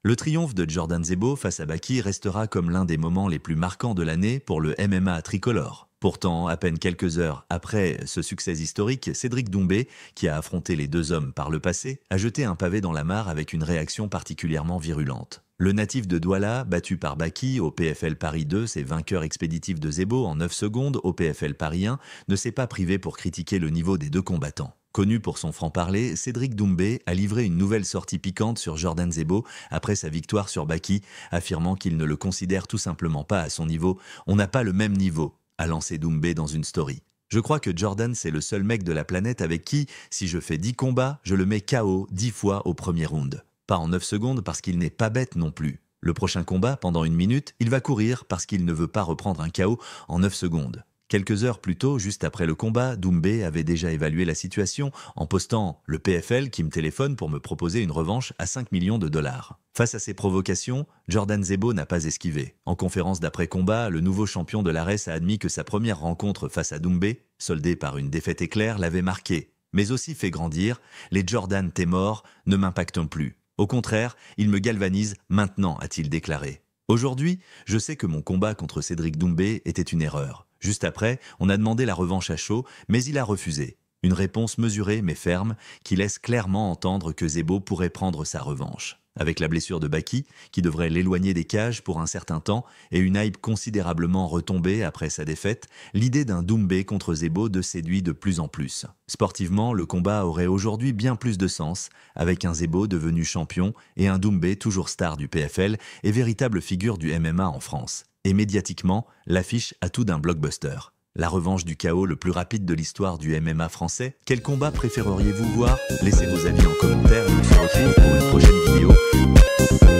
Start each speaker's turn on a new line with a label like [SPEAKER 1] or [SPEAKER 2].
[SPEAKER 1] Le triomphe de Jordan Zebo face à Baki restera comme l'un des moments les plus marquants de l'année pour le MMA tricolore. Pourtant, à peine quelques heures après ce succès historique, Cédric Doumbé, qui a affronté les deux hommes par le passé, a jeté un pavé dans la mare avec une réaction particulièrement virulente. Le natif de Douala, battu par Baki au PFL Paris 2 et vainqueur expéditif de Zebo en 9 secondes au PFL Paris 1, ne s'est pas privé pour critiquer le niveau des deux combattants. Connu pour son franc-parler, Cédric Doumbé a livré une nouvelle sortie piquante sur Jordan Zebo après sa victoire sur Baki, affirmant qu'il ne le considère tout simplement pas à son niveau. « On n'a pas le même niveau », a lancé Doumbé dans une story. « Je crois que Jordan, c'est le seul mec de la planète avec qui, si je fais 10 combats, je le mets KO 10 fois au premier round. Pas en 9 secondes parce qu'il n'est pas bête non plus. Le prochain combat, pendant 1 minute, il va courir parce qu'il ne veut pas reprendre un KO en 9 secondes. » Quelques heures plus tôt, juste après le combat, Doumbé avait déjà évalué la situation en postant « Le PFL qui me téléphone pour me proposer une revanche à 5 millions de dollars ». Face à ces provocations, Jordan Zebo n'a pas esquivé. En conférence d'après-combat, le nouveau champion de l'ARES a admis que sa première rencontre face à Doumbé, soldée par une défaite éclair, l'avait marqué, mais aussi fait grandir « Les Jordan t'es mort ne m'impactent plus. Au contraire, ils me galvanisent maintenant », a-t-il déclaré. « Aujourd'hui, je sais que mon combat contre Cédric Doumbé était une erreur. Juste après, on a demandé la revanche à chaud, mais il a refusé. Une réponse mesurée mais ferme qui laisse clairement entendre que Zebo pourrait prendre sa revanche. Avec la blessure de Baki, qui devrait l'éloigner des cages pour un certain temps, et une hype considérablement retombée après sa défaite, l'idée d'un Doumbé contre Zebo de séduit de plus en plus. Sportivement, le combat aurait aujourd'hui bien plus de sens, avec un Zebo devenu champion et un Doumbé toujours star du PFL et véritable figure du MMA en France. Et médiatiquement, l'affiche a tout d'un blockbuster. La revanche du KO le plus rapide de l'histoire du MMA français. Quel combat préféreriez-vous voir? Laissez vos avis en commentaire et on se retrouve pour une prochaine vidéo.